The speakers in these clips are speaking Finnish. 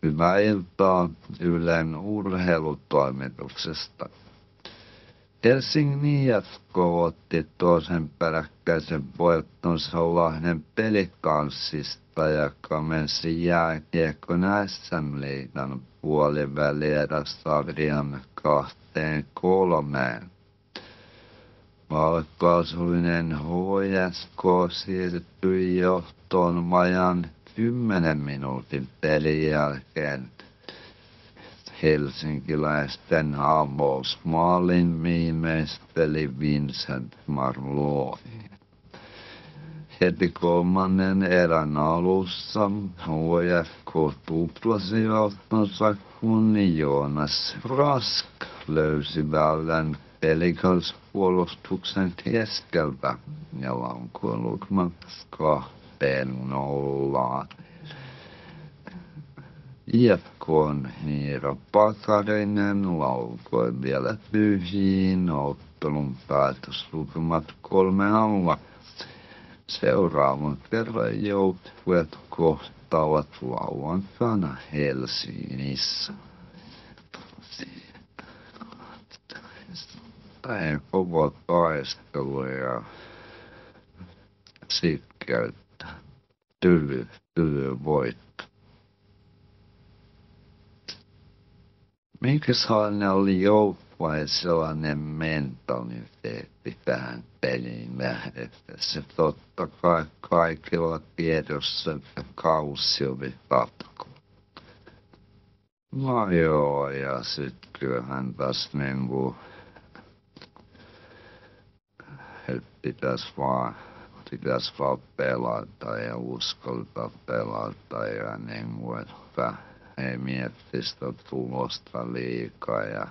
Hyvää iltaa Ylen urheilutoimituksesta. Helsingin IFK otti toisen peräkkäisen voittonsa Lahden Pelikanssista ja kamensi jääkiekon SM-liigan puolivälieräsarjan 2-3. Valkoasuinen HJK siirtyi johtoon vajan 10 minuutin pelin jälkeen helsinkiläisten avausmaalin viimeisteli Vincent Marlowe. Heti kolmannen erän alussa HJK tuplasi johtonsa, kun Joonas Rask löysi väylän Pelicans-puolustuksen keskeltä ja laukoi lukemassa 2-0. IFK:n Niiro Pakarinen laukoi vielä tyhjiin ottelun päätöslukemat 3-0. Seuraavan kerran joukkueet kohtaavat lauantaina Helsingissä. Tämä kova taistelu ja sitkeyttä. Tyly voitto. Minkälainen oli joukkueen sellainen mentaliteetti tähän peliin lähdetessä? Totta kai kaikilla tiedossa, että kausi oli katko. No joo, ja sit kyllähän tässä niinku pitäis vaan pelata ja uskaltaa pelata ja niinku, että ei mietti sitä tulosta liikaa ja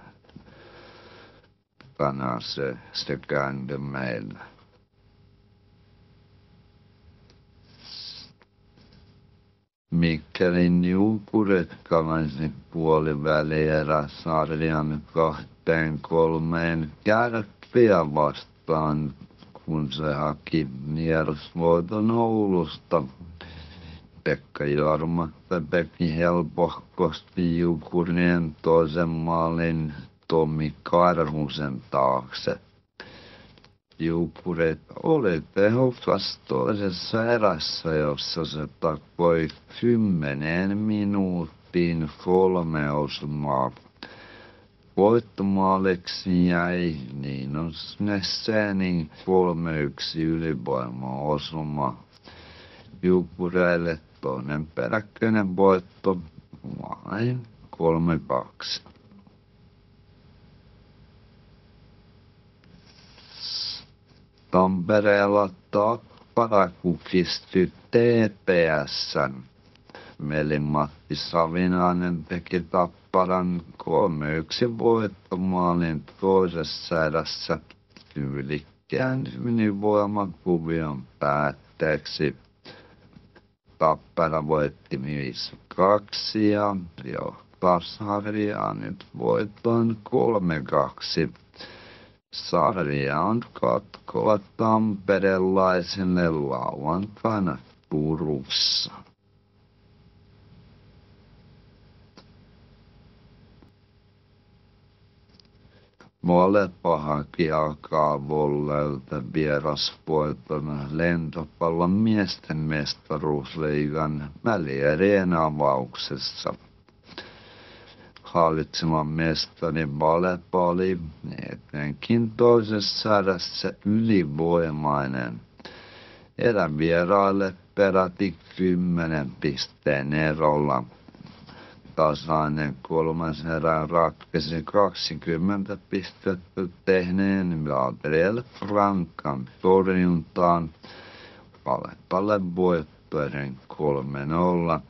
tänään se kääntyi meillä. Mikkelin Jukurit kavensi puolivälieräsarjan 2-3 Kärppiä vastaan, kun se haki vierasvoiton Oulusta. Pekka Jormatta teki helpohkosti Jukurien toisen maalin Tommi Karhusen taakse. Jukurit oli tehokas toisessa erässä, jossa se takoi 10 minuuttiin 3 osumaa. Voittomaaliksi jäi Linus Nessenin 3-1 ylivoimaosuma. Jukureille toinen peräkkäinen voitto vain 3-2. Tampereella Tappara kukisti TPS:n. Veli-Matti Savinainen teki Tapparan 3-1 voittomaalin toisessa erässä tyylikkään ylivoimakuvion päätteeksi. Tappara voitti 5-2 ja johtaa sarjaa nyt voittoon 3-2. Sarja on katkoa tamperelaisille lauantaina Turussa. Molepa haki alkaa Vollelta vierasvoittona lentopallon miesten mestaruusliigan välierien avauksessa. Hallitsevan mestari Molepa oli etenkin toisessa erässä ylivoimainen. Erän vieraille peräti 10 pisteen erolla. Tasainen kolmas erä ratkesi 20 pistettä tehneen Gabriel Frankan torjuntaan. Palepalle voittoiden 3-0.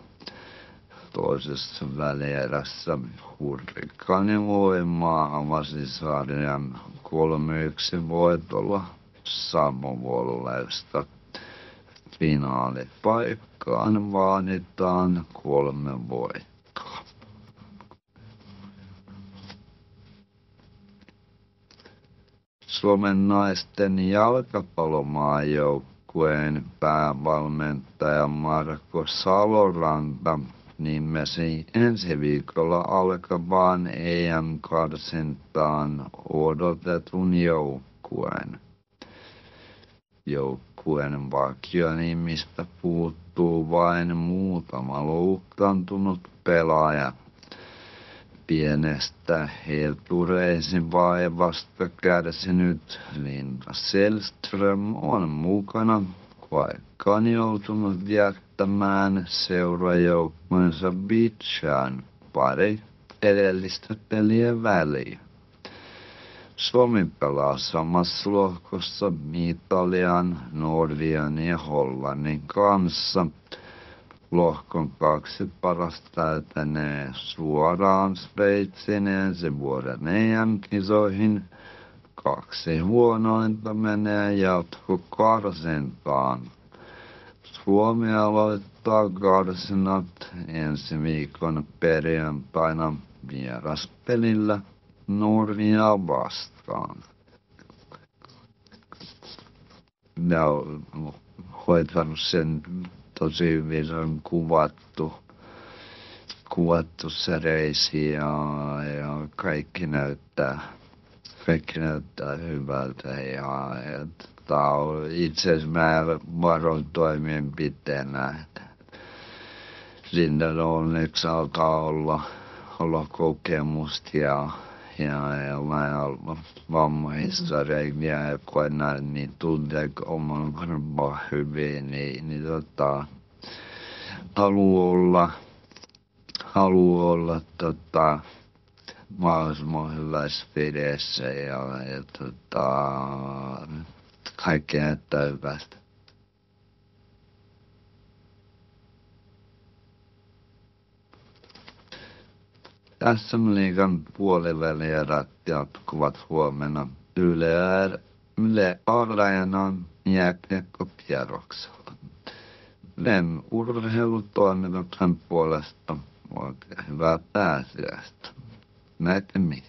Toisessa välierässä Hurrikanin Loimaa avasi sarjan 3-1 voitolla Savovolleista. Finaalipaikkaan vaaditaan 3 voittoa. Suomen naisten jalkapallomaajoukkueen päävalmentaja Marko Saloranta nimesi ensi viikolla alkavaan EM-karsintaan odotetun joukkueen. Joukkueen vakionimistä puuttuu vain muutama loukkaantunut pelaaja. Pienestä heltureisin vaivasta kärsinyt Linda Sällström on mukana, vaikka on joutunut jättämään seurajoukkueensa Bichaan pari edellistä pelien väliin. Suomi pelaa samassa lohkossa Italian, Norjan ja Hollannin kanssa. Lohkon 2 parasta etenee suoraan Sveitsin ensi vuoden EM-kisoihin. 2 huonointa menee jatkokarsintaan. Suomi aloittaa karsinat ensi viikon perjantaina vieraspelillä Norjaa vastaan. Ja hoitanut sen tosi hyvin, se on kuvattu se reisi ja kaikki näyttää hyvältä ja itse asiassa mä varoin toimenpiteenä, että Lindalla onneksi alkaa olla kokemusta ja vammahistoria ja kun näin niin tuntee oman varmaan hyvin, niin haluaa olla mahdollisimman hyvässä pidessä ja kaikki näyttää hyvästä. Tässä liigan puolivälierät jatkuvat huomenna Yle Areenan jääkiekkokierroksella. Ylen urheilutoimituksen puolesta oikein hyvää pääsiäistä. Näkemiin.